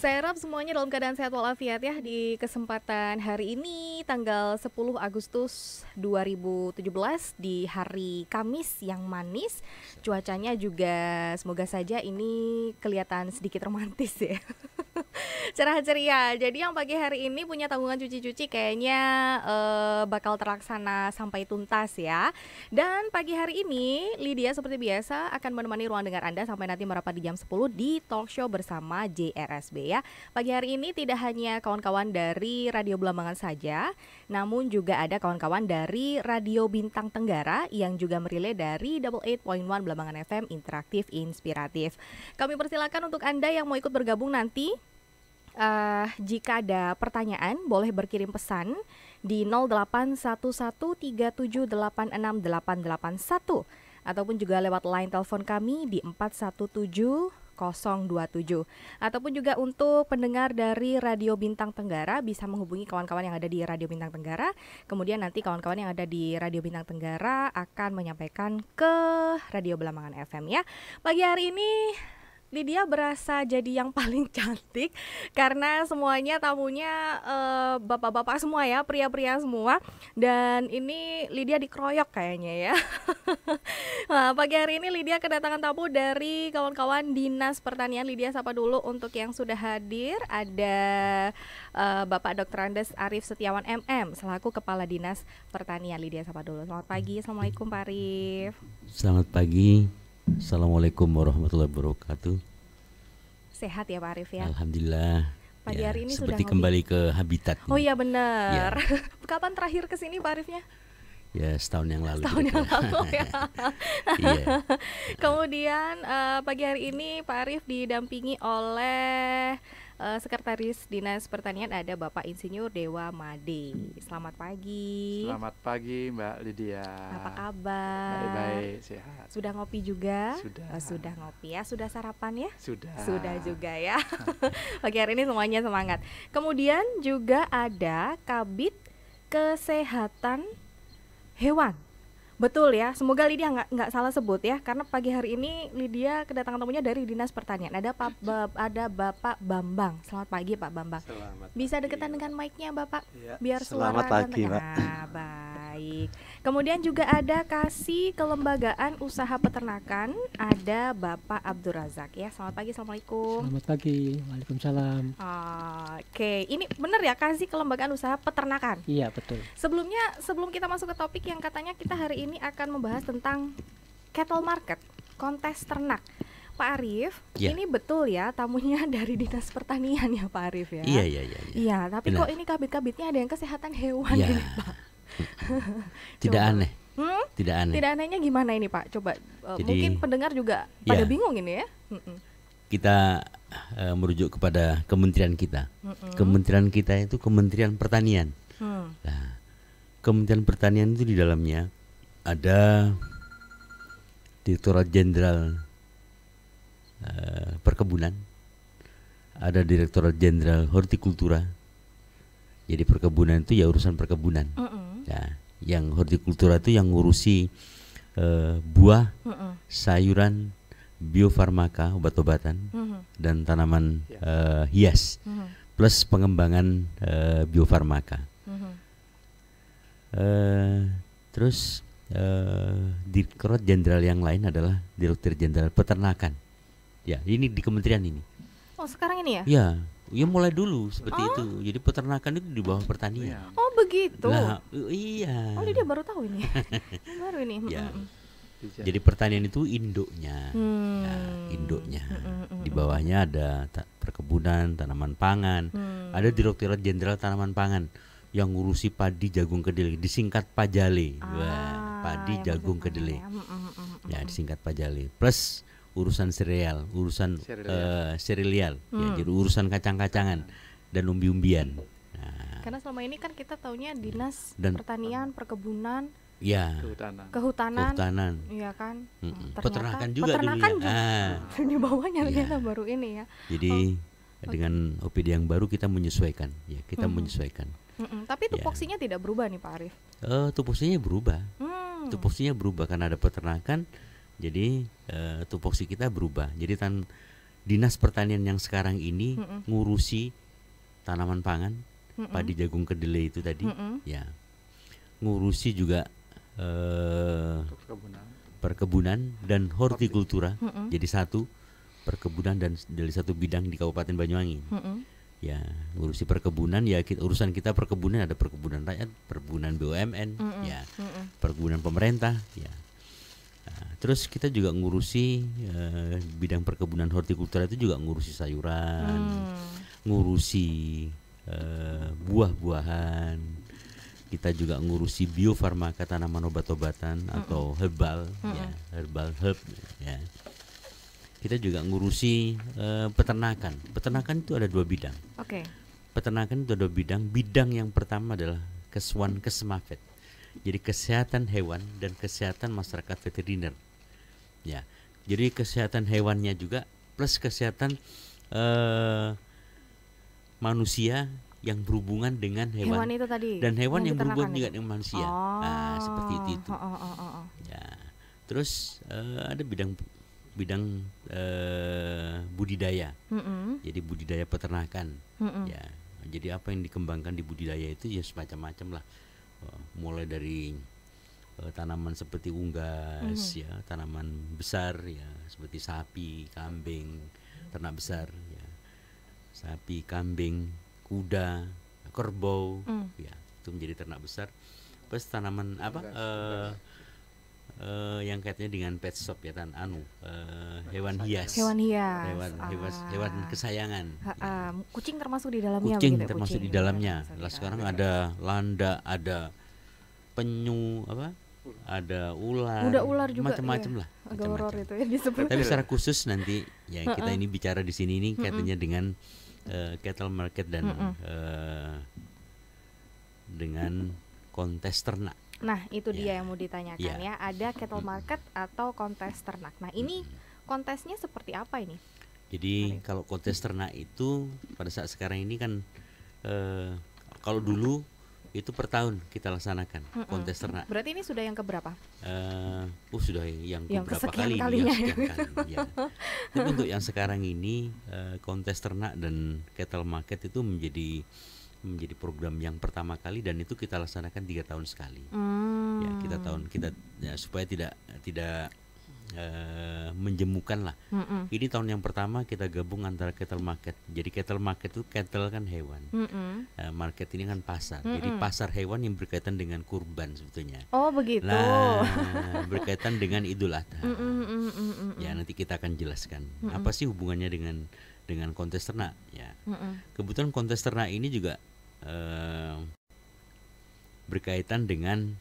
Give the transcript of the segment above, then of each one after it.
Saya harap semuanya dalam keadaan sehat walafiat ya di kesempatan hari ini tanggal 10 Agustus 2017 di hari Kamis yang manis. Cuacanya juga semoga saja ini kelihatan sedikit romantis ya. Cerah ceria. Jadi yang pagi hari ini punya tanggungan cuci-cuci kayaknya bakal terlaksana sampai tuntas ya. Dan pagi hari ini Lydia seperti biasa akan menemani ruang dengar Anda sampai nanti merapat di jam 10 di talk show bersama JRSB ya. Pagi hari ini tidak hanya kawan-kawan dari Radio Belambangan saja, namun juga ada kawan-kawan dari Radio Bintang Tenggara yang juga merilai dari 88.1 Belambangan FM interaktif inspiratif. Kami persilakan untuk Anda yang mau ikut bergabung nanti. Jika ada pertanyaan boleh berkirim pesan di 081137868881 ataupun juga lewat line telepon kami di 417027 ataupun juga untuk pendengar dari Radio Bintang Tenggara bisa menghubungi kawan-kawan yang ada di Radio Bintang Tenggara. Kemudian nanti kawan-kawan yang ada di Radio Bintang Tenggara akan menyampaikan ke Radio Belambangan FM ya. Pagi hari ini Lydia berasa jadi yang paling cantik karena semuanya tamunya bapak-bapak semua ya, pria-pria semua. Dan ini Lydia dikeroyok kayaknya ya. Nah, pagi hari ini Lydia kedatangan tamu dari kawan-kawan Dinas Pertanian. Lydia sapa dulu untuk yang sudah hadir. Ada Bapak Dr. Andes Arif Setiawan MM selaku Kepala Dinas Pertanian. Lydia sapa dulu. Selamat pagi, Assalamualaikum Pak Arif. Selamat pagi. Assalamualaikum warahmatullahi wabarakatuh. Sehat ya Pak Arif ya? Alhamdulillah. Pagi hari ini seperti sudah kembali ke habitat. Oh iya benar. Ya. Kapan terakhir ke sini Pak Arifnya? Ya setahun yang lalu. Setahun yang lalu ya. Iya. Kemudian pagi hari ini Pak Arif didampingi oleh Sekretaris Dinas Pertanian ada Bapak Insinyur Dewa Made. Selamat pagi. Selamat pagi Mbak Lydia. Apa kabar? Baik-baik, sehat. Sudah ngopi juga? Sudah. Sudah ngopi ya. Sudah sarapan ya? Sudah. Sudah juga ya. Pagi hari ini semuanya semangat. Kemudian juga ada Kabid Kesehatan Hewan. Betul ya, semoga Lydia nggak salah sebut ya, karena pagi hari ini Lydia kedatangan tamunya dari Dinas Pertanian. Ada Bapak Bambang. Selamat pagi Pak Bambang. Selamat Bisa pagi, deketan dengan mic-nya Bapak, ya, biar suara selamat pagi, ganteng. Pak. Nah, baik. Kemudian juga ada Kasih Kelembagaan Usaha Peternakan, ada Bapak Abdur Razak ya. Selamat pagi, Assalamualaikum. Selamat pagi, waalaikumsalam. Oke, ini benar ya Kasih Kelembagaan Usaha Peternakan. Iya betul. Sebelum kita masuk ke topik yang katanya kita hari ini akan membahas tentang cattle market, kontes ternak. Pak Arif, Ya. ini betul ya tamunya dari Dinas Pertanian ya Pak Arif ya? Iya. Iya, tapi Benar. kok ini kabit-kabitnya ada yang kesehatan hewan Ya. ini Pak? Tidak Coba. aneh. Tidak aneh. Tidak anehnya gimana ini Pak? Coba Jadi, mungkin pendengar juga pada ya. bingung ini ya. Kita merujuk kepada kementerian kita. Kementerian kita itu Kementerian Pertanian. Nah, Kementerian Pertanian itu di dalamnya ada Direktorat Jenderal Perkebunan, ada Direktorat Jenderal Hortikultura. Jadi perkebunan itu ya urusan perkebunan. Nah, yang hortikultura itu yang ngurusi buah, sayuran, biofarmaka, obat-obatan, dan tanaman hias, plus pengembangan biofarmaka. Terus Direktorat Jenderal yang lain adalah Direktur Jenderal Peternakan. Ya, ini di kementerian ini. Oh, sekarang ini ya? Ya mulai dulu seperti itu. Jadi peternakan itu di bawah pertanian. Oh, begitu. Nah, iya. Oh, dia baru tahu ini. Baru ini. Ya. Jadi pertanian itu induknya. Induknya. Di bawahnya ada perkebunan, tanaman pangan. Ada Direktorat Jenderal Tanaman Pangan yang ngurusi padi, jagung, kedelai, disingkat Pajale. Wah, padi, jagung, kedelai. Ya, disingkat Pajale. Plus urusan sereal, urusan serilial, ya, jadi urusan kacang-kacangan dan umbi-umbian. Nah, Karena selama ini kan kita taunya Dinas Dan- Pertanian, Perkebunan, ya, Kehutanan, iya kan? Ternyata peternakan juga peternakan dulu ya. juga. Di bawahnya Iya. ternyata baru ini ya. Jadi dengan OPD yang baru kita menyesuaikan, ya kita menyesuaikan. Tapi Ya. tupoksinya tidak berubah nih Pak Arif. Tupoksinya berubah, tupoksinya berubah karena ada peternakan. Jadi tupoksi kita berubah. Jadi Dinas Pertanian yang sekarang ini ngurusi tanaman pangan, padi, jagung, kedelai itu tadi, ya, ngurusi juga perkebunan dan hortikultura. Jadi satu perkebunan dan dari satu bidang di Kabupaten Banyuwangi. Ya, ngurusi perkebunan ya, urusan kita perkebunan, ada perkebunan rakyat, perkebunan BUMN, ya, perkebunan pemerintah, ya. Nah, terus kita juga ngurusi bidang perkebunan hortikultura itu juga ngurusi sayuran, ngurusi buah-buahan. Kita juga ngurusi biofarmaka, tanaman obat-obatan atau herbal, ya, herb, ya. Kita juga ngurusi peternakan. Peternakan itu ada 2 bidang. Peternakan itu ada 2 bidang. Bidang yang pertama adalah Keswan Kesmafet. Jadi kesehatan hewan dan kesehatan masyarakat veteriner. Ya. Jadi kesehatan hewannya juga plus kesehatan manusia yang berhubungan dengan hewan itu tadi, dan hewan yang berhubungan juga itu dengan manusia. Nah, seperti itu. Ya. Terus ada bidang budidaya. Jadi budidaya peternakan. Ya. Jadi apa yang dikembangkan di budidaya itu ya semacam-macam lah. Mulai dari tanaman seperti unggas, ya, tanaman besar ya seperti sapi, kambing, ternak besar, ya, sapi, kambing, kuda, kerbau, ya, itu menjadi ternak besar. Plus tanaman apa? Yang kaitannya dengan pet shop ya, hewan hias. Hewan kesayangan. Kucing termasuk di dalamnya. Kucing termasuk di dalamnya. Lah sekarang ada landa, ada penyu, ada ular juga, macam-macam lah. Agak itu ya disebut. Tapi secara khusus nanti ya kita ini bicara di sini ini kaitannya dengan cattle market dan dengan kontes ternak. Nah, itu dia yang mau ditanyakan ya. Ada cattle market atau kontes ternak. Nah, ini kontesnya seperti apa ini? Jadi kalau kontes ternak itu pada saat sekarang ini kan kalau dulu itu per tahun kita laksanakan kontes ternak. Berarti ini sudah yang keberapa? Sudah yang keberapa kali ya. Tapi untuk yang sekarang ini kontes ternak dan cattle market itu menjadi program yang pertama kali dan itu kita laksanakan 3 tahun sekali. Ya, kita ya, supaya tidak menjemukan lah. Ini tahun yang pertama kita gabung antara cattle market. Jadi cattle market itu cattle kan hewan. Market ini kan pasar. Jadi pasar hewan yang berkaitan dengan kurban sebetulnya. Oh, begitu. Nah, berkaitan dengan Idul Adha. Ya, nanti kita akan jelaskan apa sih hubungannya dengan kontes ternak ya. Kebetulan kontes ternak ini juga berkaitan dengan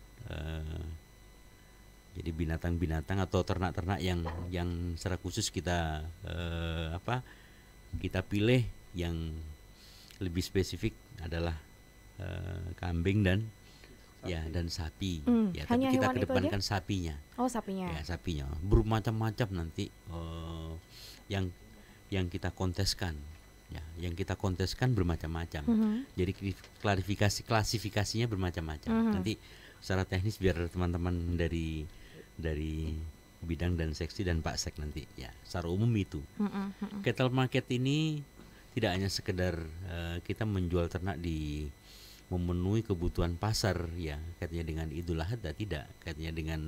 jadi binatang-binatang atau ternak-ternak yang secara khusus kita kita pilih yang lebih spesifik adalah kambing dan sapi. Ya, tapi kita kedepankan sapinya. Oh, sapinya. Ya, sapinya bermacam-macam nanti yang kita konteskan. Ya, yang kita konteskan bermacam-macam. Jadi klasifikasinya bermacam-macam. Nanti secara teknis biar teman-teman dari bidang dan seksi dan Pak Sek nanti ya secara umum itu. Cattle market ini tidak hanya sekedar kita menjual ternak di memenuhi kebutuhan pasar ya, kaitannya dengan Idul Adha, tidak, kaitannya dengan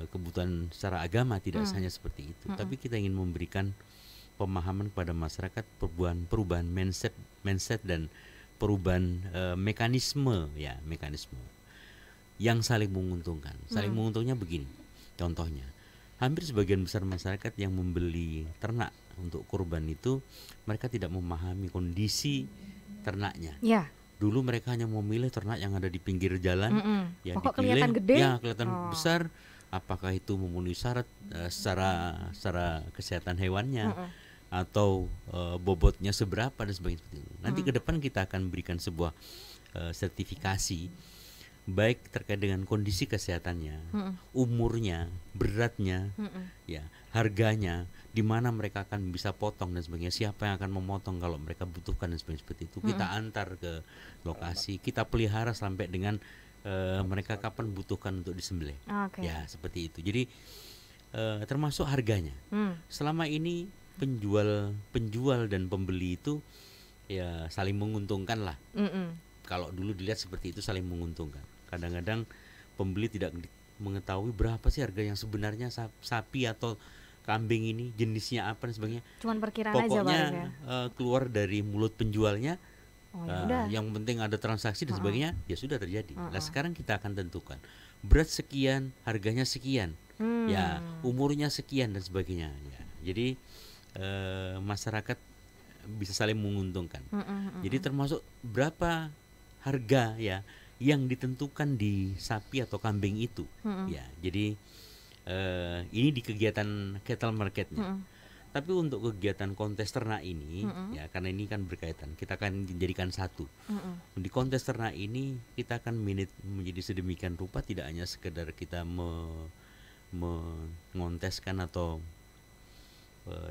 kebutuhan secara agama, tidak hanya seperti itu. Tapi kita ingin memberikan pemahaman kepada masyarakat, perubahan mindset dan perubahan mekanisme yang saling menguntungkan. Saling menguntungnya begini, contohnya hampir sebagian besar masyarakat yang membeli ternak untuk kurban itu mereka tidak memahami kondisi ternaknya. Dulu mereka hanya memilih ternak yang ada di pinggir jalan, yang pokok dipilih, kelihatan gede, kelihatan besar. Apakah itu memenuhi syarat secara kesehatan hewannya atau bobotnya seberapa dan sebagainya seperti itu. Nanti ke depan kita akan berikan sebuah sertifikasi baik terkait dengan kondisi kesehatannya, umurnya, beratnya, ya, harganya, di mana mereka akan bisa potong dan sebagainya, siapa yang akan memotong kalau mereka butuhkan dan sebagainya seperti itu. Kita antar ke lokasi, kita pelihara sampai dengan mereka kapan butuhkan untuk disembelih. Ya, seperti itu. Jadi termasuk harganya. Selama ini penjual dan pembeli itu ya saling menguntungkan lah. Kalau dulu dilihat seperti itu, saling menguntungkan. Kadang-kadang pembeli tidak mengetahui berapa sih harga yang sebenarnya sapi atau kambing ini, jenisnya apa dan sebagainya. Cuman perkiraan Pokoknya aja ya. keluar dari mulut penjualnya. Ya Yang penting ada transaksi dan sebagainya, ya sudah terjadi. Nah sekarang kita akan tentukan berat sekian, harganya sekian, ya umurnya sekian dan sebagainya. Ya. Jadi masyarakat bisa saling menguntungkan. Jadi termasuk berapa harga ya yang ditentukan di sapi atau kambing itu. Ya, jadi ini di kegiatan cattle marketnya. Tapi untuk kegiatan kontes ternak ini, ya karena ini kan berkaitan, kita akan jadikan satu. Di kontes ternak ini kita akan menjadi sedemikian rupa, tidak hanya sekedar kita mengonteskan atau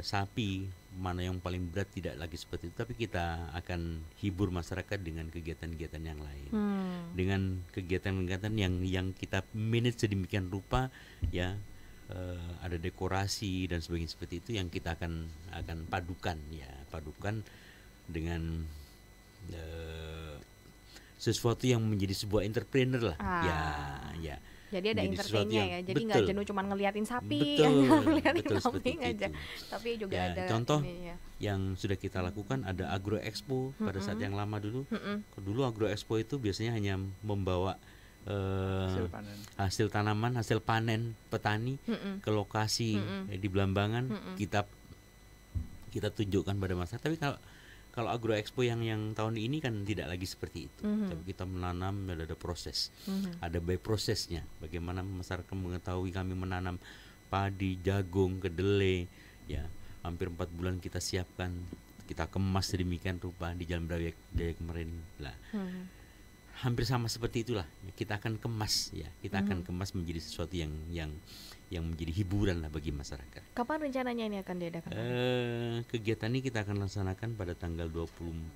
sapi mana yang paling berat, tidak lagi seperti itu, tapi kita akan hibur masyarakat dengan kegiatan-kegiatan yang lain, dengan kegiatan-kegiatan yang kita manage sedemikian rupa, ya. Ada dekorasi dan sebagainya seperti itu yang kita akan padukan dengan sesuatu yang menjadi sebuah entrepreneur lah. Ya. Jadi ada entertainnya ya. Jadi nggak jenuh cuma ngeliatin sapi, ngeliatin kambing aja. Tapi juga ya, ada contoh yang sudah kita lakukan, ada Agro Expo pada saat yang lama dulu. Dulu Agro Expo itu biasanya hanya membawa hasil tanaman, hasil panen petani ke lokasi di Belambangan, kita tunjukkan pada masyarakat. Tapi kalau Agro Expo yang tahun ini kan tidak lagi seperti itu. Tapi kita menanam, ada proses, ada by prosesnya. Bagaimana masyarakat mengetahui kami menanam padi, jagung, kedelai, ya hampir 4 bulan kita siapkan, kita kemas sedemikian rupa di Jalan Brawijaya kemarin lah. Hampir sama seperti itulah, kita akan kemas, ya kita akan kemas menjadi sesuatu yang menjadi hiburan lah bagi masyarakat. Kapan rencananya ini akan diadakan? Kegiatan ini kita akan laksanakan pada tanggal 26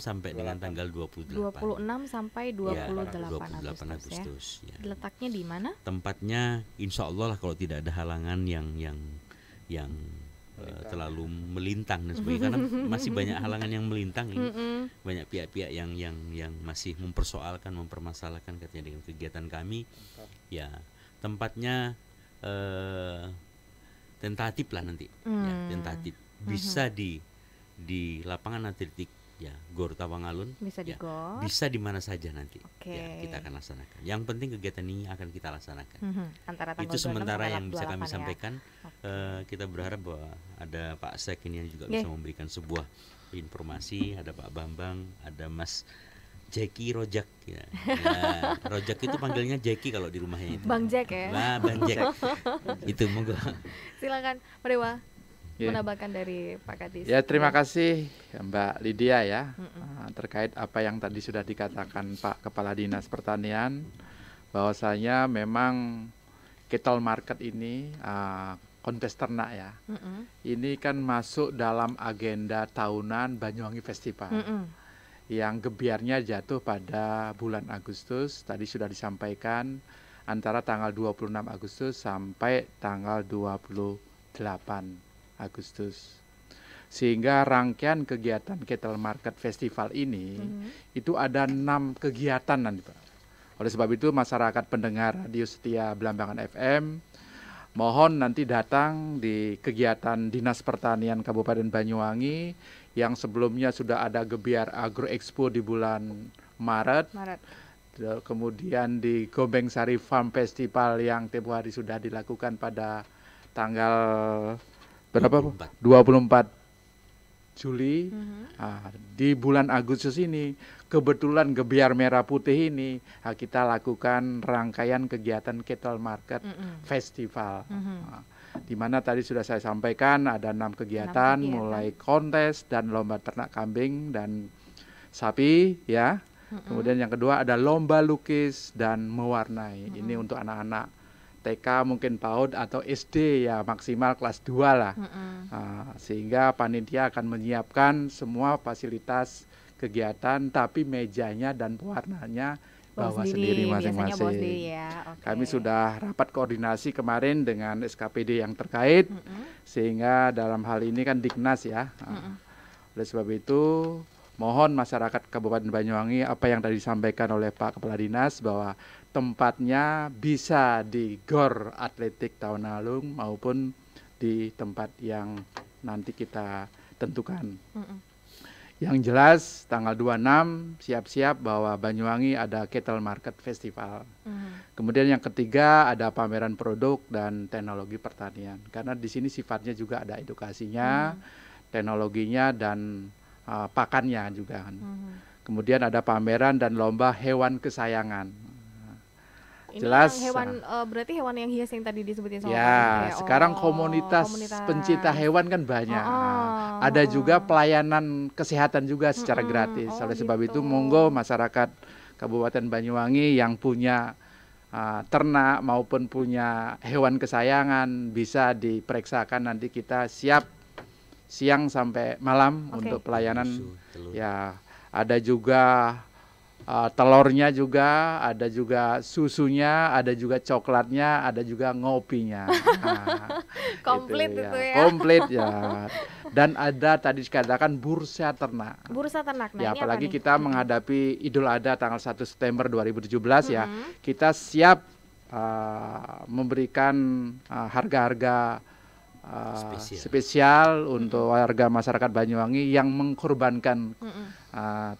sampai dengan tanggal 28. 26 sampai 28 Agustus. Ya. Letaknya di mana? Tempatnya insya Allah lah, kalau tidak ada halangan yang terlalu melintang dan sebagainya, karena masih banyak halangan yang melintang ini. Banyak pihak-pihak yang masih mempermasalahkan katanya dengan kegiatan kami. Ya, tempatnya tentatif lah nanti. Ya, tentatif. Bisa di lapangan atletik, ya Gor Tawangalun. Bisa di Gor. Bisa di mana saja nanti. Ya, kita akan laksanakan. Yang penting kegiatan ini akan kita laksanakan. Antara tanggal itu sementara yang bisa kami 28 sampaikan. Kita berharap bahwa ada Pak Sek ini yang juga bisa memberikan sebuah informasi. Ada Pak Bambang, ada Mas Jeki Rojak, ya. Rojak itu panggilnya Jeki kalau di rumahnya itu. Bang Jack ya. Nah, Bang Jack. Itu monggo. Silakan Pak Dewa. Menambahkan dari Pak Kadis. Ya, terima kasih Mbak Lydia ya, terkait apa yang tadi sudah dikatakan Pak Kepala Dinas Pertanian, bahwasanya memang cattle market ini kontes ternak ya, ini kan masuk dalam agenda tahunan Banyuwangi Festival, yang gebiarnya jatuh pada bulan Agustus. Tadi sudah disampaikan antara tanggal 26 Agustus sampai tanggal 28 Agustus. Sehingga rangkaian kegiatan Cattle Market Festival ini itu ada 6 kegiatan nanti Pak. Oleh sebab itu masyarakat pendengar Radio Setia Belambangan FM, mohon nanti datang di kegiatan Dinas Pertanian Kabupaten Banyuwangi yang sebelumnya sudah ada gebiar Agro Expo di bulan Maret. Kemudian di Gombeng Sari Farm Festival yang tempoh hari sudah dilakukan pada tanggal berapa? 24 Juli. Di bulan Agustus ini kebetulan gebiar merah putih ini kita lakukan rangkaian kegiatan Cattle Market Festival. Di mana tadi sudah saya sampaikan ada 6 kegiatan, mulai kontes dan lomba ternak kambing dan sapi ya. Kemudian yang kedua ada lomba lukis dan mewarnai. Ini untuk anak-anak TK mungkin PAUD atau SD ya, maksimal kelas 2 lah. Sehingga panitia akan menyiapkan semua fasilitas kegiatan, tapi mejanya dan pewarnanya bawa sendiri biasanya bawa masing-masing. sendiri ya. Oke. Kami sudah rapat koordinasi kemarin dengan SKPD yang terkait, sehingga dalam hal ini kan Dignas ya. Oleh sebab itu mohon masyarakat Kabupaten Banyuwangi apa yang tadi disampaikan oleh Pak Kepala Dinas bahwa tempatnya bisa di GOR Atletik Tawunalung maupun di tempat yang nanti kita tentukan. Yang jelas tanggal 26 siap-siap bahwa Banyuwangi ada Cattle Market Festival. Kemudian yang ketiga ada pameran produk dan teknologi pertanian. Karena di sini sifatnya juga ada edukasinya, teknologinya dan pakannya juga. Kemudian ada pameran dan lomba hewan kesayangan. Ini Jelas. yang hewan berarti hewan yang hias yang tadi disebutin sama Pak Ya, Didi. sekarang komunitas pencinta hewan kan banyak. Ada juga pelayanan kesehatan juga secara gratis. Oleh sebab itu monggo masyarakat Kabupaten Banyuwangi yang punya ternak maupun punya hewan kesayangan bisa diperiksakan, nanti kita siap siang sampai malam untuk pelayanan. Ya, ada juga telurnya juga, ada juga susunya, ada juga coklatnya, ada juga ngopinya. Komplit itu ya. Komplit ya. Dan ada tadi dikatakan bursa ternak. Bursa ternak. Nah, Ya, ini apalagi apa nih? kita menghadapi Idul Adha tanggal 1 September 2017 ya. Kita siap memberikan harga-harga spesial untuk warga masyarakat Banyuwangi yang mengkorbankan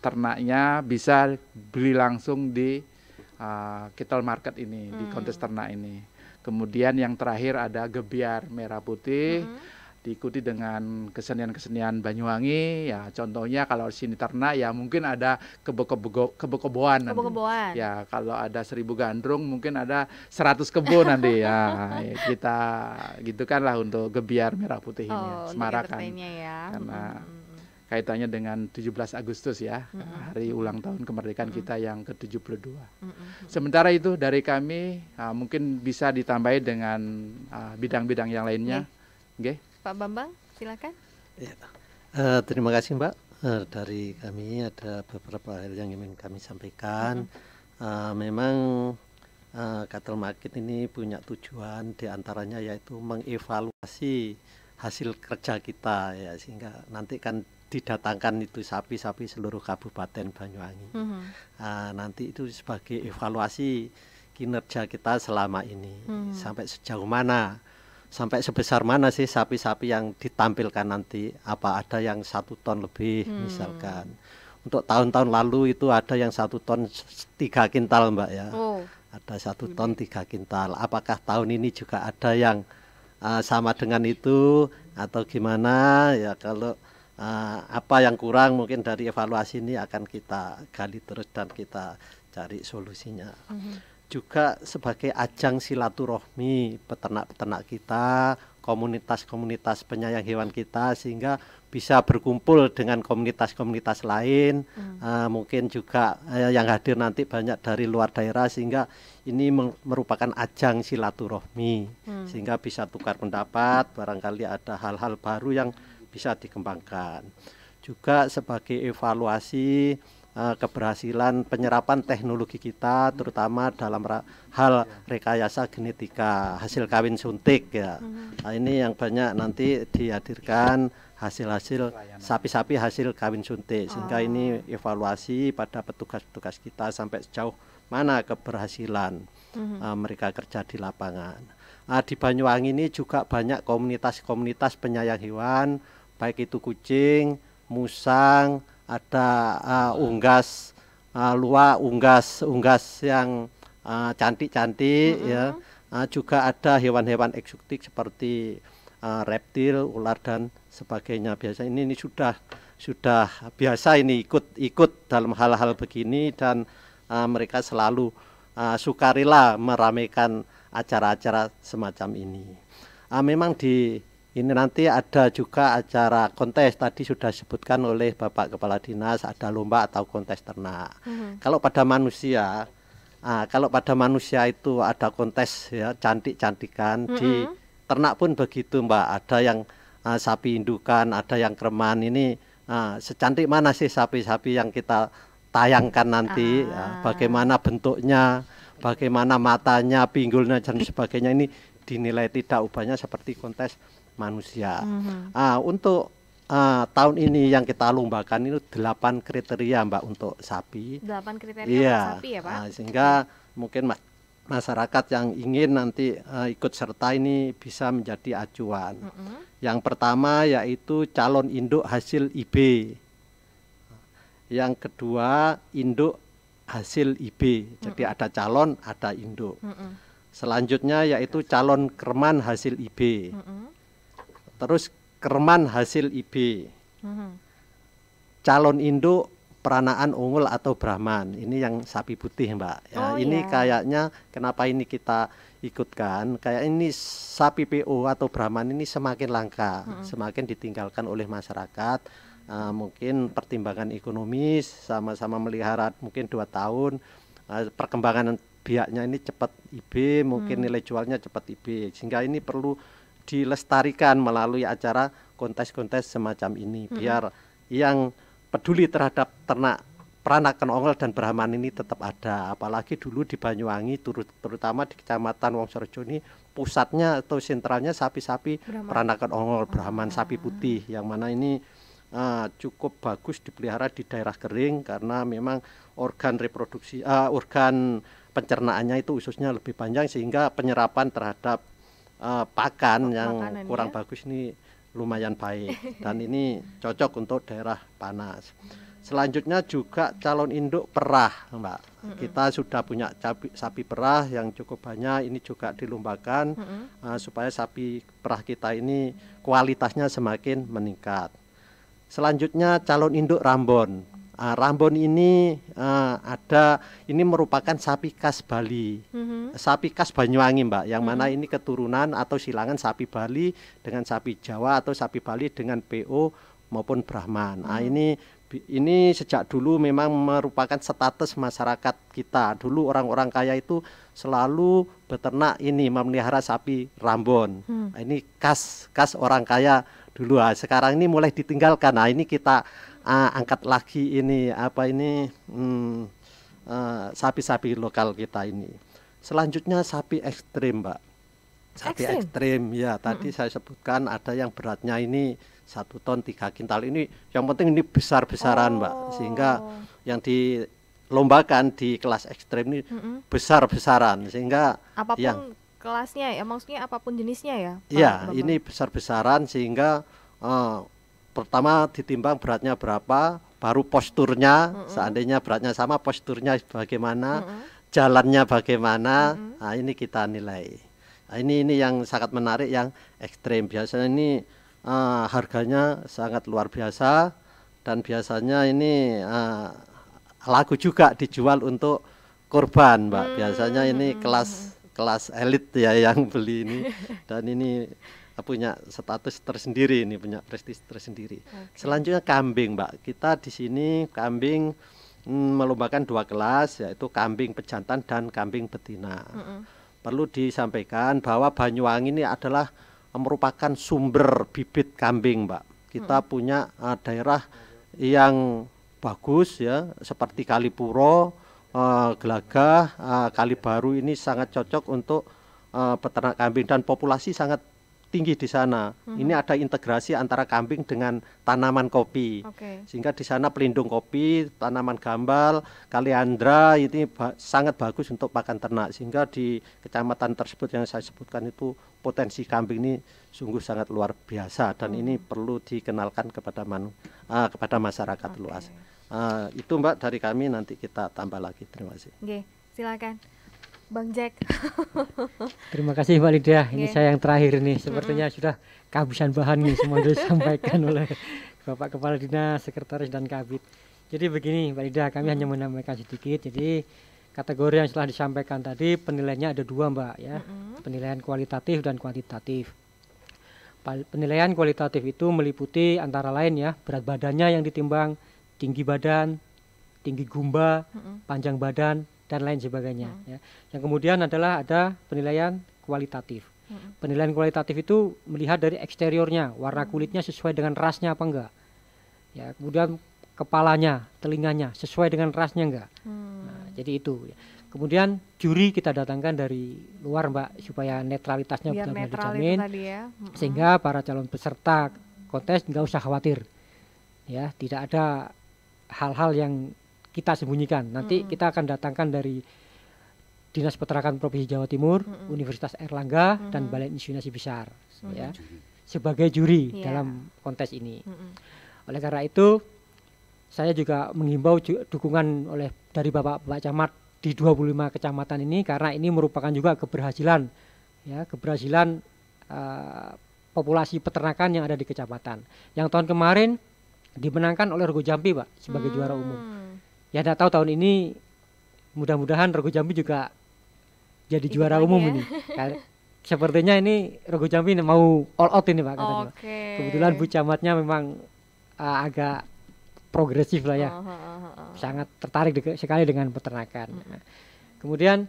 ternaknya, bisa beli langsung di Cattle Market ini, di kontes ternak ini. Kemudian yang terakhir ada gebiar merah putih, diikuti dengan kesenian-kesenian Banyuwangi. Ya, contohnya kalau di sini ternak ya mungkin ada kebo-keboan nanti. Kebo-keboan. Ya, kalau ada 1000 gandrung mungkin ada 100 kebo nanti ya. Kita gitu kan lah untuk gebiar merah putih ini ya, semarakan. Ya. Karena kaitannya dengan 17 Agustus ya, hari ulang tahun kemerdekaan kita yang ke-72. Sementara itu dari kami mungkin bisa ditambahi dengan bidang-bidang yang lainnya. Oke. Pak Bambang, silakan. Ya. Terima kasih Mbak. Dari kami ada beberapa hal yang ingin kami sampaikan. Memang Cattle Market ini punya tujuan diantaranya yaitu mengevaluasi hasil kerja kita ya, sehingga nanti kan didatangkan itu sapi-sapi seluruh Kabupaten Banyuwangi. Nanti itu sebagai evaluasi kinerja kita selama ini, sampai sejauh mana, sampai sebesar mana sih sapi-sapi yang ditampilkan nanti. Apa ada yang 1 ton lebih misalkan. Untuk tahun-tahun lalu itu ada yang 1 ton 3 kintal Mbak ya. Ada 1 ton 3 kintal. Apakah tahun ini juga ada yang sama dengan itu atau gimana ya? Kalau apa yang kurang mungkin dari evaluasi ini akan kita gali terus dan kita cari solusinya. Juga sebagai ajang silaturahmi peternak-peternak kita, komunitas-komunitas penyayang hewan kita, sehingga bisa berkumpul dengan komunitas-komunitas lain. Mungkin juga yang hadir nanti banyak dari luar daerah, sehingga ini merupakan ajang silaturahmi, sehingga bisa tukar pendapat, barangkali ada hal-hal baru yang bisa dikembangkan. Juga sebagai evaluasi keberhasilan penyerapan teknologi kita, terutama dalam hal rekayasa genetika hasil kawin suntik ya. Ini yang banyak nanti dihadirkan hasil-hasil sapi-sapi hasil kawin suntik, sehingga ini evaluasi pada petugas-petugas kita sampai sejauh mana keberhasilan mereka kerja di lapangan. Di Banyuwangi ini juga banyak komunitas-komunitas penyayang hewan, baik itu kucing, musang, ada unggas, unggas yang cantik-cantik ya. Juga ada hewan-hewan eksotik seperti reptil, ular dan sebagainya. Biasa ini sudah biasa ini ikut dalam hal-hal begini, dan mereka selalu sukarela meramaikan acara-acara semacam ini. Memang ini nanti ada juga acara kontes, tadi sudah disebutkan oleh Bapak Kepala Dinas, ada lomba atau kontes ternak. Kalau pada manusia itu ada kontes ya, cantik-cantikan. Di ternak pun begitu Mbak, ada yang sapi indukan, ada yang kreman. Ini secantik mana sih sapi-sapi yang kita tayangkan nanti, ya, bagaimana bentuknya, bagaimana matanya, pinggulnya dan sebagainya, ini dinilai tidak ubahnya seperti kontes manusia. Untuk tahun ini yang kita lombakan itu 8 kriteria Mbak untuk sapi. 8 kriteria Iya, untuk sapi ya Pak? Sehingga mungkin masyarakat yang ingin nanti ikut serta ini bisa menjadi acuan. Yang pertama yaitu calon induk hasil IB. Yang kedua induk hasil IB. Jadi ada calon, ada induk. Selanjutnya yaitu calon kerman hasil IB. Terus kerman hasil IB. Calon induk peranaan unggul atau Brahman. Ini yang sapi putih Mbak. Ya, ini kayaknya kenapa ini kita ikutkan, kayak ini sapi PO atau Brahman ini semakin langka, semakin ditinggalkan oleh masyarakat. Mungkin pertimbangan ekonomis, sama-sama melihara mungkin 2 tahun, perkembangan biaknya ini cepat IB, mungkin nilai jualnya cepat IB, sehingga ini perlu dilestarikan melalui acara kontes-kontes semacam ini, biar yang peduli terhadap ternak peranakan ongol dan Brahman ini tetap ada. Apalagi dulu di Banyuwangi, terutama di Kecamatan Wongsorejo ini pusatnya atau sentralnya sapi-sapi peranakan ongol Brahman, sapi putih, yang mana ini cukup bagus dipelihara di daerah kering karena memang organ reproduksi, organ pencernaannya itu ususnya lebih panjang, sehingga penyerapan terhadap pakan yang kurang bagus ini lumayan baik, dan ini cocok untuk daerah panas. Selanjutnya juga calon induk perah Mbak. Kita sudah punya sapi perah yang cukup banyak, ini juga dilombakan supaya sapi perah kita ini kualitasnya semakin meningkat. Selanjutnya calon induk Rambon. Rambon ini ini merupakan sapi khas Bali, sapi khas Banyuwangi Mbak, yang mana ini keturunan atau silangan sapi Bali dengan sapi Jawa atau sapi Bali dengan PO maupun Brahman. Ini sejak dulu memang merupakan status masyarakat kita. Dulu orang-orang kaya itu selalu beternak ini, memelihara sapi Rambon. Ini khas orang kaya dulu. Sekarang ini mulai ditinggalkan. Ini kita angkat lagi ini sapi-sapi lokal kita ini. Selanjutnya sapi ekstrim Mbak. Sapi ekstrim ya, tadi saya sebutkan ada yang beratnya ini 1 ton 3 kintal. Ini yang penting ini besar-besaran Mbak, sehingga yang dilombakan di kelas ekstrim ini besar-besaran, sehingga apapun kelasnya ya, maksudnya apapun jenisnya ya Pak? Iya, ini besar-besaran, sehingga pertama ditimbang beratnya berapa, baru posturnya, seandainya beratnya sama, posturnya bagaimana, jalannya bagaimana, ini kita nilai. Ini yang sangat menarik, yang ekstrim. Biasanya ini harganya sangat luar biasa, dan biasanya ini laku juga dijual untuk kurban Mbak. Biasanya ini kelas elit ya yang beli ini, dan ini punya status tersendiri, ini punya prestis tersendiri. Selanjutnya kambing Mbak. Kita di sini kambing melombakan 2 kelas, yaitu kambing pejantan dan kambing betina. Perlu disampaikan bahwa Banyuwangi ini adalah merupakan sumber bibit kambing Mbak. Kita punya daerah yang bagus ya, seperti Kalipuro, Gelagah, Kalibaru, ini sangat cocok untuk peternak kambing, dan populasi sangat tinggi di sana. Ini ada integrasi antara kambing dengan tanaman kopi, sehingga di sana pelindung kopi, tanaman gambal, kaliandra, ini sangat bagus untuk pakan ternak, sehingga di kecamatan tersebut yang saya sebutkan itu potensi kambing ini sungguh sangat luar biasa, dan ini perlu dikenalkan kepada masyarakat luas. Itu Mbak dari kami, nanti kita tambah lagi. Terima kasih. Oke, silakan Bang Jack. Terima kasih Mbak Lydia. Ini saya yang terakhir nih. Sepertinya sudah kehabisan bahan nih, semua disampaikan oleh Bapak Kepala Dinas, Sekretaris, dan Kabid. Jadi begini Mbak Lydia, kami hanya menambahkan sedikit. Jadi kategori yang telah disampaikan tadi penilaiannya ada 2 Mbak ya. Penilaian kualitatif dan kuantitatif. Penilaian kualitatif itu meliputi antara lain ya, berat badannya yang ditimbang, tinggi badan, tinggi gumba, panjang badan, dan lain sebagainya ya. Yang kemudian adalah ada penilaian kualitatif. Penilaian kualitatif itu melihat dari eksteriornya, warna kulitnya sesuai dengan rasnya apa enggak ya. Kemudian kepalanya, telinganya sesuai dengan rasnya enggak. Nah, jadi itu. Kemudian juri kita datangkan dari luar Mbak supaya netralitasnya benar-benar dijamin, ya. Sehingga para calon peserta kontes nggak usah khawatir, ya tidak ada hal-hal yang kita sembunyikan. Nanti kita akan datangkan dari Dinas Peternakan Provinsi Jawa Timur, Universitas Airlangga dan Balai Inseminasi Besar, ya sebagai juri dalam kontes ini. Oleh karena itu saya juga menghimbau dukungan dari Bapak Camat di 25 kecamatan ini, karena ini merupakan juga keberhasilan populasi peternakan yang ada di kecamatan. Yang tahun kemarin dimenangkan oleh Rego Jampi Pak sebagai juara umum. Ya tidak tahu tahun ini mudah-mudahan Rego Jampi juga jadi juara umum ini. Sepertinya ini Rego Jampi mau all out ini Pak katanya. Kebetulan Bu Camatnya memang agak progresif lah ya. Sangat tertarik sekali dengan peternakan. Kemudian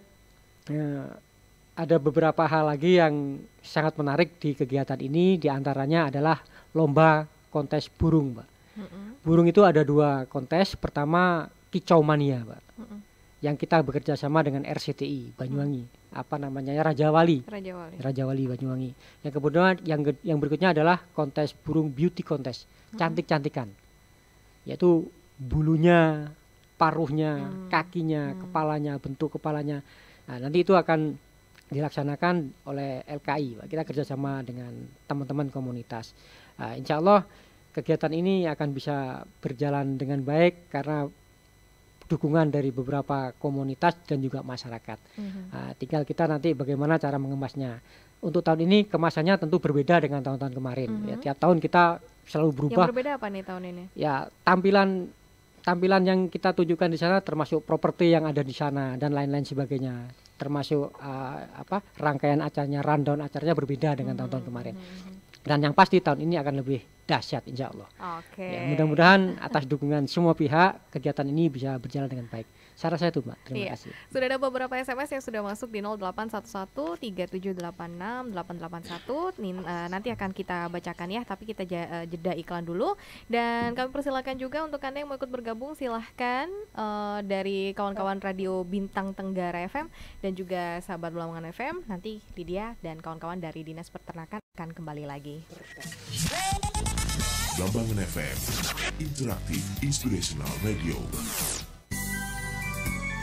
ada beberapa hal lagi yang sangat menarik di kegiatan ini, diantaranya adalah lomba kontes burung, Mbak. Burung itu ada 2 kontes. Pertama Kicau Mania, Mbak. Yang kita bekerja sama dengan RCTI Banyuwangi. Raja Wali Banyuwangi. Yang kemudian yang berikutnya adalah kontes burung beauty contest, cantik-cantikan. Yaitu bulunya, paruhnya, kakinya, kepalanya, bentuk kepalanya. Nah, nanti itu akan dilaksanakan oleh LKI. Kita kerjasama dengan teman-teman komunitas. Insya Allah kegiatan ini akan bisa berjalan dengan baik karena dukungan dari beberapa komunitas dan juga masyarakat. Tinggal kita nanti bagaimana cara mengemasnya. Untuk tahun ini kemasannya tentu berbeda dengan tahun-tahun kemarin. Ya, tiap tahun kita selalu berubah. Yang berbeda apa nih tahun ini? Ya, tampilan yang kita tunjukkan di sana termasuk properti yang ada di sana dan lain-lain sebagainya. Termasuk rangkaian acaranya, rundown acaranya berbeda dengan tahun-tahun kemarin. Dan yang pasti tahun ini akan lebih dahsyat insya Allah. Ya, mudah-mudahan atas dukungan semua pihak kegiatan ini bisa berjalan dengan baik. Saya rasa itu Mbak, terima kasih. Sudah ada beberapa SMS yang sudah masuk di 0811-3786-881. Nanti akan kita bacakan ya, tapi kita jeda iklan dulu. Dan kami persilakan juga untuk Anda yang mau ikut bergabung, silahkan dari kawan-kawan Radio Bintang Tenggara FM dan juga sahabat Lamongan FM. Nanti Lydia dan kawan-kawan dari Dinas Peternakan akan kembali lagi. Lamongan FM, interaktif, inspirational radio.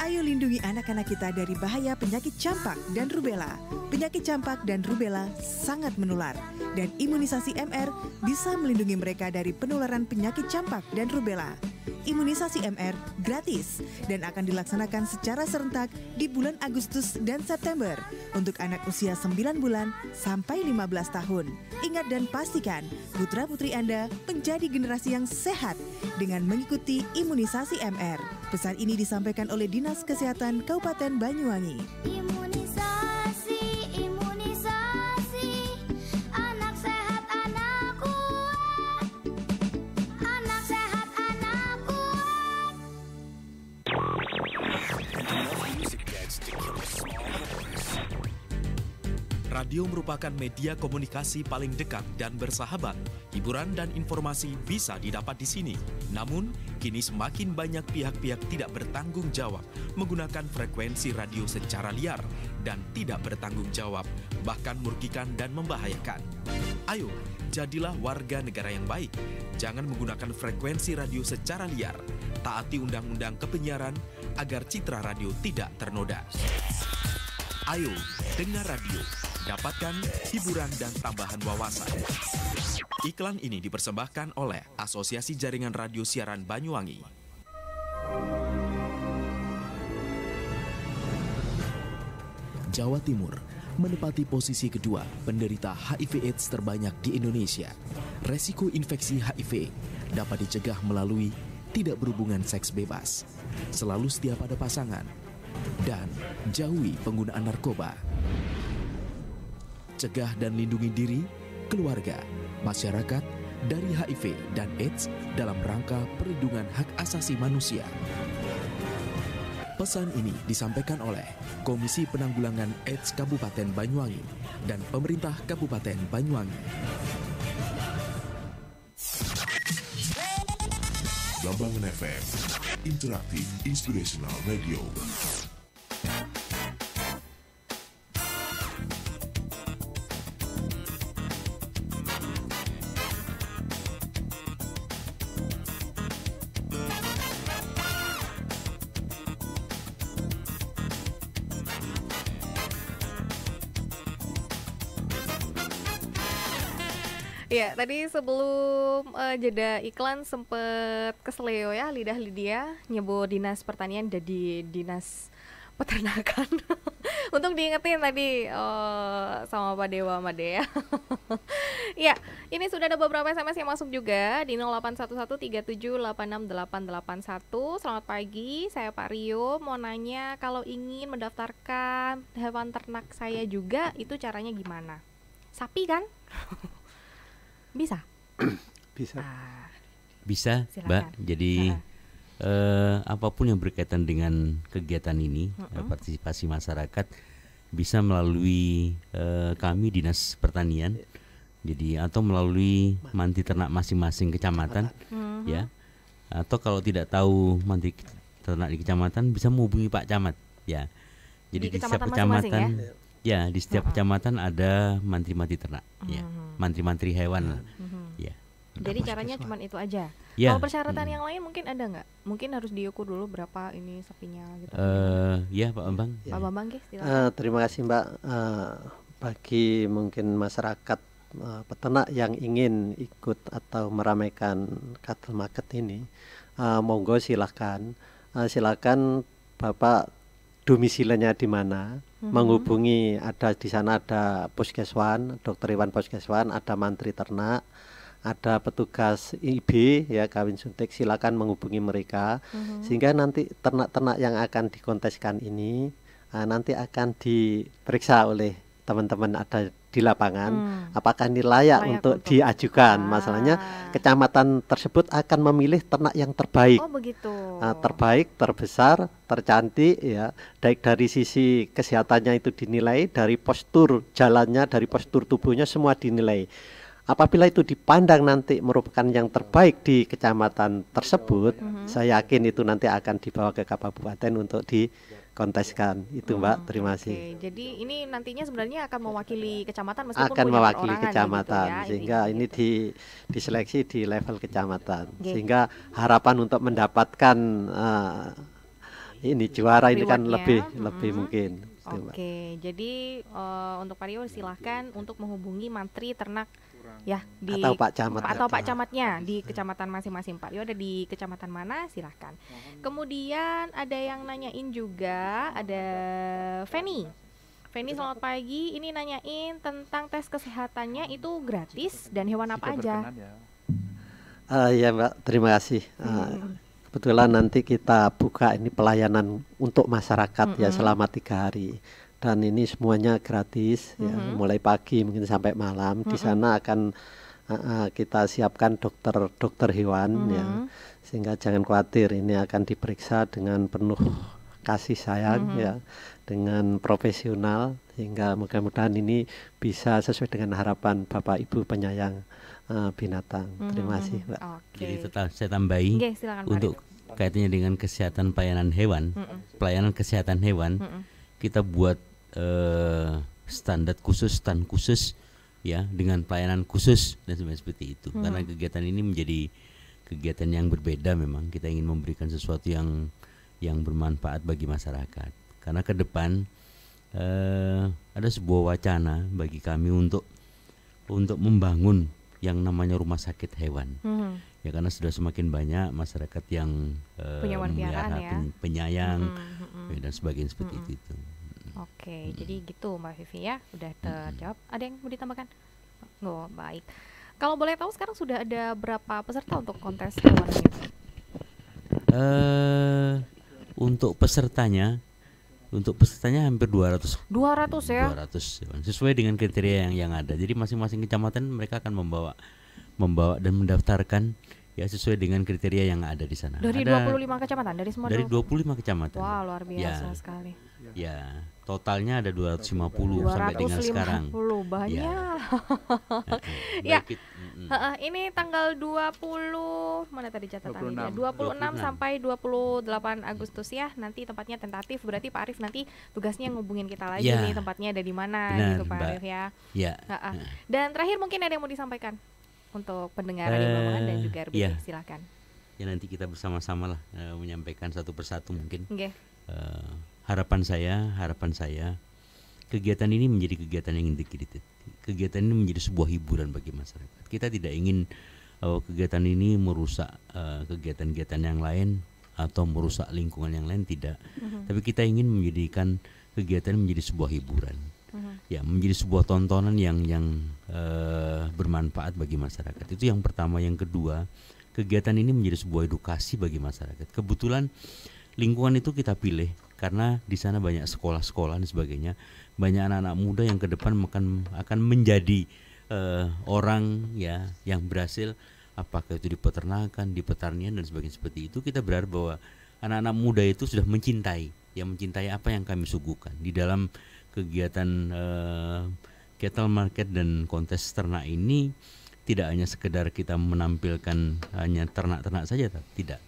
Ayo lindungi anak-anak kita dari bahaya penyakit campak dan rubella. Penyakit campak dan rubella sangat menular, dan imunisasi MR bisa melindungi mereka dari penularan penyakit campak dan rubella. Imunisasi MR gratis dan akan dilaksanakan secara serentak di bulan Agustus dan September untuk anak usia 9 bulan sampai 15 tahun. Ingat dan pastikan putra-putri Anda menjadi generasi yang sehat dengan mengikuti imunisasi MR. Pesan ini disampaikan oleh Dinas Kesehatan Kabupaten Banyuwangi. Imunisasi, anak sehat, anak kuat. Anak sehat, anak kuat. Radio merupakan media komunikasi paling dekat dan bersahabat. Hiburan dan informasi bisa didapat di sini. Namun, kini semakin banyak pihak-pihak tidak bertanggung jawab menggunakan frekuensi radio secara liar dan tidak bertanggung jawab, bahkan merugikan dan membahayakan. Ayo, jadilah warga negara yang baik. Jangan menggunakan frekuensi radio secara liar. Taati undang-undang kepenyiaran agar citra radio tidak ternoda. Ayo, dengar radio. Dapatkan hiburan dan tambahan wawasan. Iklan ini dipersembahkan oleh Asosiasi Jaringan Radio Siaran Banyuwangi. Jawa Timur menempati posisi kedua penderita HIV/AIDS terbanyak di Indonesia. Resiko infeksi HIV dapat dicegah melalui tidak berhubungan seks bebas, selalu setia pada pasangan, dan jauhi penggunaan narkoba. Cegah dan lindungi diri, keluarga, masyarakat dari HIV dan AIDS dalam rangka perlindungan hak asasi manusia. Pesan ini disampaikan oleh Komisi Penanggulangan AIDS Kabupaten Banyuwangi dan Pemerintah Kabupaten Banyuwangi. Jambangan FM. Interaktif Inspirational Radio. Ya, tadi sebelum jeda iklan sempet keseleo ya lidah Lydia nyebut dinas pertanian jadi dinas peternakan. Untuk diingetin tadi sama Pak Dewa Made ya. Ya, ini sudah ada beberapa SMS yang masuk juga di 081137868881. Selamat pagi, saya Pak Rio. Mau nanya kalau ingin mendaftarkan hewan ternak saya juga, itu caranya gimana? Sapi kan? Bisa? Bisa. Bisa, Mbak. Jadi apapun yang berkaitan dengan kegiatan ini, partisipasi masyarakat bisa melalui kami Dinas Pertanian. Jadi atau melalui manti ternak masing-masing kecamatan, ya. Atau kalau tidak tahu manti ternak di kecamatan bisa menghubungi Pak Camat, ya. Jadi di setiap kecamatan ya, di setiap kecamatan ada mantri-mantri ternak, ya, mantri-mantri hewan lah, ya. Jadi caranya cuma itu aja. Ya. Kalau persyaratan yang lain mungkin ada nggak? Mungkin harus diukur dulu berapa ini sapinya gitu. Ya Pak Bambang. Pak Bambang, silakan. Terima kasih Mbak. Bagi mungkin masyarakat peternak yang ingin ikut atau meramaikan cattle market ini, monggo silakan. Silakan Bapak domisilinya di mana, menghubungi, ada di sana ada Puskeswan, dokter hewan Puskeswan, ada mantri ternak, ada petugas IB ya kawin suntik, silakan menghubungi mereka sehingga nanti ternak-ternak yang akan dikonteskan ini nanti akan diperiksa oleh teman-teman ada di lapangan apakah ini layak untuk diajukan. Masalahnya kecamatan tersebut akan memilih ternak yang terbaik. Oh begitu. Terbaik, terbesar, tercantik ya. Baik dari sisi kesehatannya itu dinilai, dari postur jalannya, dari postur tubuhnya semua dinilai. Apabila itu dipandang nanti merupakan yang terbaik di kecamatan tersebut, saya yakin itu nanti akan dibawa ke kabupaten untuk dikonteskan. Itu Mbak, terima kasih. Jadi ini nantinya sebenarnya akan mewakili kecamatan meskipun akan punya mewakili perorangan kecamatan gitu ya, sehingga ini diseleksi di level kecamatan. Sehingga harapan untuk mendapatkan ini juara ini kan lebih mungkin. Oke, jadi untuk Pak Rio silahkan untuk menghubungi mantri ternak ya di atau Pak Camat Pak Camatnya di kecamatan masing-masing. Pak Rio ada di kecamatan mana, silahkan. Kemudian ada yang nanyain juga, ada Feni, selamat pagi. Ini nanyain tentang tes kesehatannya itu gratis dan hewan apa aja? Ya Mbak, terima kasih. Kebetulan nanti kita buka ini pelayanan untuk masyarakat ya selama 3 hari. Dan ini semuanya gratis ya, mulai pagi mungkin sampai malam. Di sana akan kita siapkan dokter hewan ya, sehingga jangan khawatir, ini akan diperiksa dengan penuh kasih sayang ya, dengan profesional, sehingga mudah-mudahan ini bisa sesuai dengan harapan Bapak Ibu penyayang binatang. Terima kasih Mbak. Jadi saya tambahi untuk kaitannya dengan kesehatan pelayanan hewan, pelayanan kesehatan hewan, kita buat stand khusus ya, dengan pelayanan khusus dan sebagainya seperti itu. Karena kegiatan ini menjadi kegiatan yang berbeda, memang kita ingin memberikan sesuatu yang bermanfaat bagi masyarakat. Karena ke depan ada sebuah wacana bagi kami untuk membangun yang namanya rumah sakit hewan. Ya, karena sudah semakin banyak masyarakat yang memelihara penyayang dan sebagainya seperti itu. Oke, jadi gitu Mbak Vivi ya, udah terjawab. Ada yang mau ditambahkan? Oh, baik. Kalau boleh tahu sekarang sudah ada berapa peserta untuk kontes hewan ini? Untuk pesertanya hampir 200. 200 ya? 200 hewan, sesuai dengan kriteria yang ada. Jadi masing-masing kecamatan mereka akan membawa dan mendaftarkan ya sesuai dengan kriteria yang ada di sana. Dari 25 kecamatan, dari semua? Dari 25 kecamatan. Wah, luar biasa sekali. Ya, totalnya ada 250 sampai dengan sekarang. 250 banyak. Ya. Ini tanggal 20 mana tadi catatannya? 26 sampai 28 Agustus ya. Nanti tempatnya tentatif, berarti Pak Arif nanti tugasnya ngubungin kita lagi nih tempatnya ada di mana gitu Pak Arif ya. Ya. Dan terakhir mungkin ada yang mau disampaikan untuk pendengar Radio Bamangan dan juga RBB, silakan. Ya nanti kita bersama-sama lah menyampaikan satu persatu mungkin. Okay. Harapan saya kegiatan ini menjadi kegiatan yang integrated. Kegiatan ini menjadi sebuah hiburan bagi masyarakat. Kita tidak ingin kegiatan ini merusak kegiatan-kegiatan yang lain atau merusak lingkungan yang lain, tidak. Tapi kita ingin menjadikan kegiatan menjadi sebuah hiburan. Ya, menjadi sebuah tontonan yang bermanfaat bagi masyarakat. Itu yang pertama. Yang kedua, kegiatan ini menjadi sebuah edukasi bagi masyarakat. Kebetulan lingkungan itu kita pilih karena di sana banyak sekolah-sekolah dan sebagainya, banyak anak-anak muda yang ke depan akan menjadi orang ya yang berhasil, apakah itu di peternakan, di pertanian dan sebagainya. Seperti itu kita berharap bahwa anak-anak muda itu sudah mencintai apa yang kami suguhkan di dalam kegiatan cattle market dan kontes ternak ini. Tidak hanya sekedar kita menampilkan hanya ternak-ternak saja, tidak.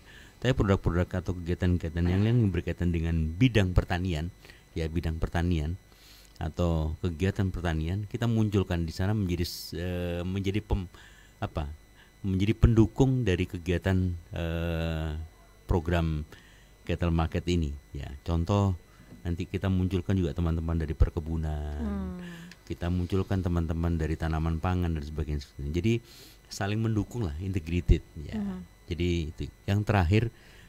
Tapi produk-produk atau kegiatan-kegiatan yang lain yang berkaitan dengan bidang pertanian, ya bidang pertanian atau kegiatan pertanian, kita munculkan di sana menjadi pendukung dari kegiatan program cattle market ini. Ya, contoh nanti kita munculkan juga teman-teman dari perkebunan, kita munculkan teman-teman dari tanaman pangan dan sebagainya. Jadi saling mendukung lah, integrated ya. Jadi itu. Yang terakhir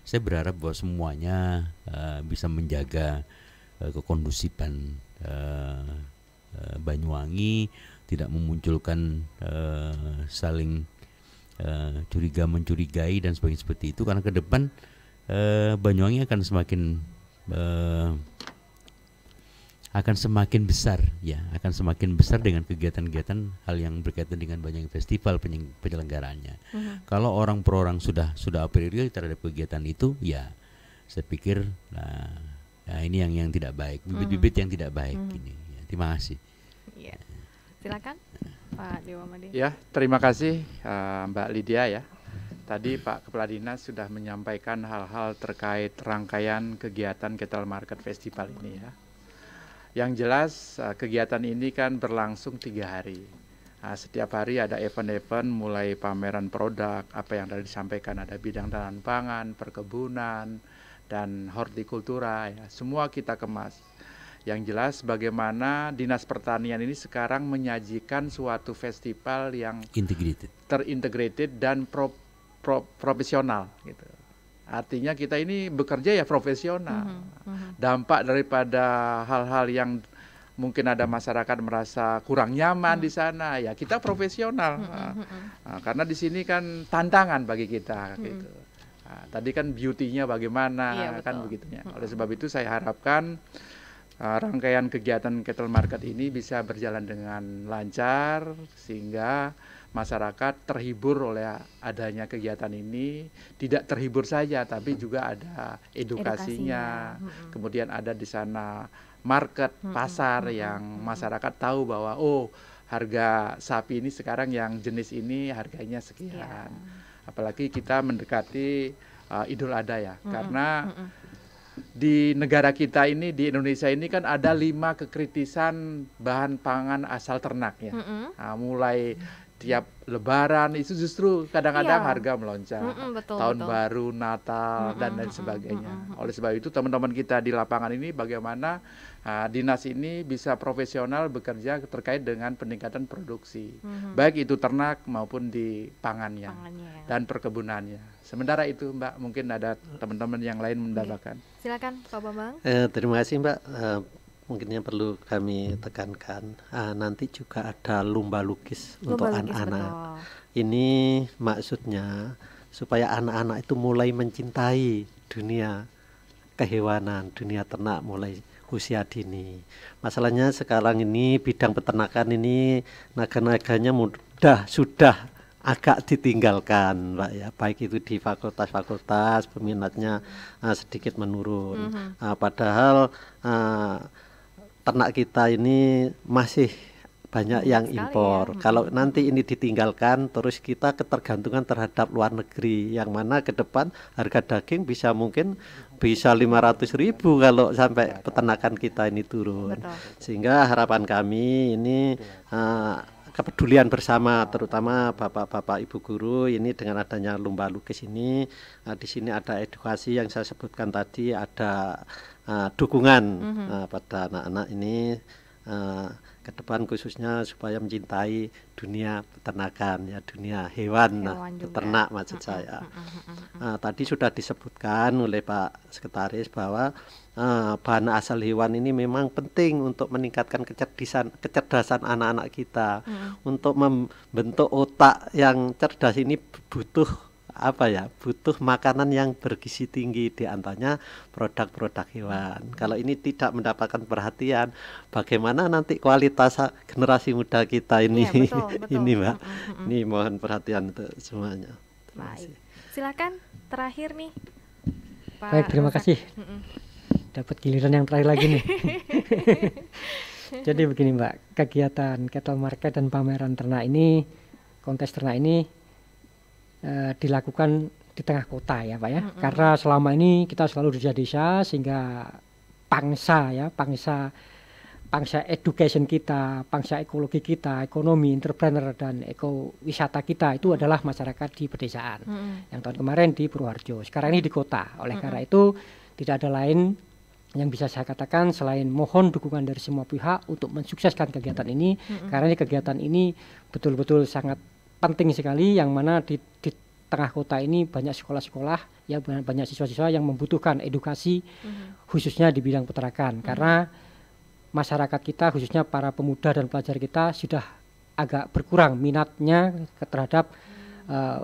saya berharap bahwa semuanya bisa menjaga kekondusifan Banyuwangi, tidak memunculkan saling curiga-mencurigai dan sebagainya seperti itu, karena ke depan Banyuwangi akan semakin besar ya, akan semakin besar dengan kegiatan-kegiatan hal yang berkaitan dengan banyak festival penyelenggaraannya. Kalau orang per orang sudah apriori terhadap kegiatan itu, ya saya pikir ini yang tidak baik, bibit-bibit yang tidak baik ini. Ya, terima kasih. Ya. Silakan Pak Dewa Made. Ya, terima kasih Mbak Lydia ya. Tadi Pak Kepala Dinas sudah menyampaikan hal-hal terkait rangkaian kegiatan Cattle Market Festival ini ya. Yang jelas kegiatan ini kan berlangsung 3 hari. Setiap hari ada event-event, mulai pameran produk, apa yang tadi disampaikan, ada bidang tanaman pangan, perkebunan, dan hortikultura ya. Semua kita kemas. Yang jelas bagaimana Dinas Pertanian ini sekarang menyajikan suatu festival yang terintegrated dan profesional gitu. Artinya kita ini bekerja ya profesional. Dampak daripada hal-hal yang mungkin ada masyarakat merasa kurang nyaman di sana, ya kita profesional. Karena di sini kan tantangan bagi kita gitu. Tadi kan beauty-nya bagaimana kan begitunya. Oleh sebab itu saya harapkan rangkaian kegiatan cattle market ini bisa berjalan dengan lancar sehingga masyarakat terhibur oleh adanya kegiatan ini, tidak terhibur saja tapi juga ada edukasinya. Kemudian ada di sana market, pasar yang masyarakat tahu bahwa harga sapi ini sekarang yang jenis ini harganya sekian. Apalagi kita mendekati Idul Adha ya. Karena di negara kita ini, di Indonesia ini kan ada 5 kekritisan bahan pangan asal ternak ya. Mulai tiap Lebaran itu justru kadang-kadang harga melonjak. Tahun baru, Natal dan lain sebagainya. Oleh sebab itu teman-teman kita di lapangan ini bagaimana dinas ini bisa profesional bekerja terkait dengan peningkatan produksi, baik itu ternak maupun di pangannya dan perkebunannya. Sementara itu Mbak, mungkin ada teman-teman yang lain mendapatkan. Silakan Pak Bambang. Terima kasih Mbak. Mungkin yang perlu kami tekankan, nanti juga ada lomba lukis untuk anak-anak. Ini maksudnya supaya anak-anak itu mulai mencintai dunia kehewanan, dunia ternak mulai usia dini. Masalahnya sekarang ini bidang peternakan ini naga-naganya sudah agak ditinggalkan, Mbak ya, baik itu di fakultas-fakultas peminatnya sedikit menurun. Padahal ternak kita ini masih banyak yang impor. Kalau nanti ini ditinggalkan, terus kita ketergantungan terhadap luar negeri, yang mana ke depan harga daging mungkin bisa 500.000 kalau sampai peternakan kita ini turun. Sehingga harapan kami ini kepedulian bersama, terutama bapak-bapak ibu guru ini dengan adanya lomba lukis ini, di sini ada edukasi yang saya sebutkan tadi, ada dukungan pada anak-anak ini ke depan khususnya supaya mencintai dunia peternakan, ya dunia hewan peternak maksud saya. Tadi sudah disebutkan oleh Pak Sekretaris bahwa bahan asal hewan ini memang penting untuk meningkatkan kecerdasan anak-anak kita. Untuk membentuk otak yang cerdas ini butuh butuh makanan yang bergizi tinggi, di antaranya produk-produk hewan. Kalau ini tidak mendapatkan perhatian, bagaimana nanti kualitas generasi muda kita ini? Betul. Ini Mbak, ini mohon perhatian untuk semuanya. Baik, silakan terakhir nih Pak. Baik, terima kasih. Dapat giliran yang terakhir lagi nih. Jadi begini Mbak, kegiatan cattle market dan pameran ternak ini, kontes ternak ini dilakukan di tengah kota ya Pak ya. Karena selama ini kita selalu di desa, sehingga pangsa education kita, pangsa ekologi kita, ekonomi, entrepreneur dan ekowisata kita itu adalah masyarakat di pedesaan. Yang tahun kemarin di Purwoharjo, sekarang ini di kota. Oleh karena itu tidak ada lain yang bisa saya katakan selain mohon dukungan dari semua pihak untuk mensukseskan kegiatan ini, karena kegiatan ini betul-betul sangat penting sekali, yang mana di tengah kota ini banyak sekolah-sekolah, ya banyak siswa-siswa yang membutuhkan edukasi khususnya di bidang peternakan, karena masyarakat kita khususnya para pemuda dan pelajar kita sudah agak berkurang minatnya terhadap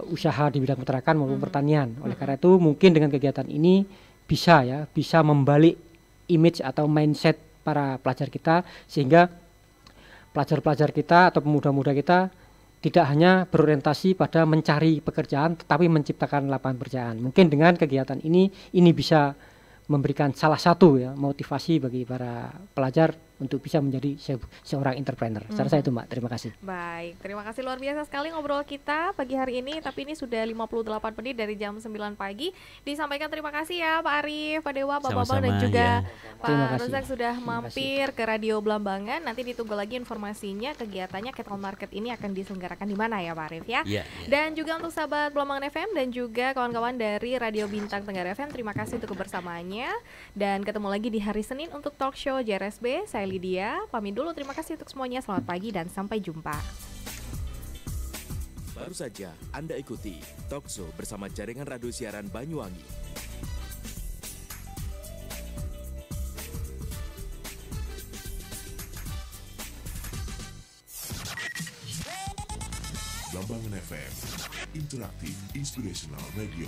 usaha di bidang peternakan maupun pertanian. Oleh karena itu mungkin dengan kegiatan ini bisa membalik image atau mindset para pelajar kita, sehingga pelajar-pelajar kita atau pemuda-pemuda kita tidak hanya berorientasi pada mencari pekerjaan, tetapi menciptakan lapangan pekerjaan. Mungkin dengan kegiatan ini bisa memberikan salah satu motivasi bagi para pelajar untuk bisa menjadi seorang entrepreneur. Secara saya itu Mbak, terima kasih. Baik, terima kasih luar biasa sekali ngobrol kita pagi hari ini, tapi ini sudah 58 menit dari jam 9 pagi. Disampaikan terima kasih ya Pak Arief, Pak Dewa, Pak Bambang dan juga Pak Rozak sudah mampir ke Radio Blambangan. Nanti ditunggu lagi informasinya, kegiatannya cattle market ini akan diselenggarakan di mana ya Pak Arief ya. Dan juga untuk sahabat Blambangan FM dan juga kawan-kawan dari Radio Bintang Tenggara FM, terima kasih untuk kebersamaannya. Dan ketemu lagi di hari Senin untuk talk show JRSB. Saya Lydia, pamit dulu. Terima kasih untuk semuanya. Selamat pagi dan sampai jumpa. Baru saja Anda ikuti talk show bersama Jaringan Radio Siaran Banyuwangi. Blambangan FM, interaktif, inspirational radio.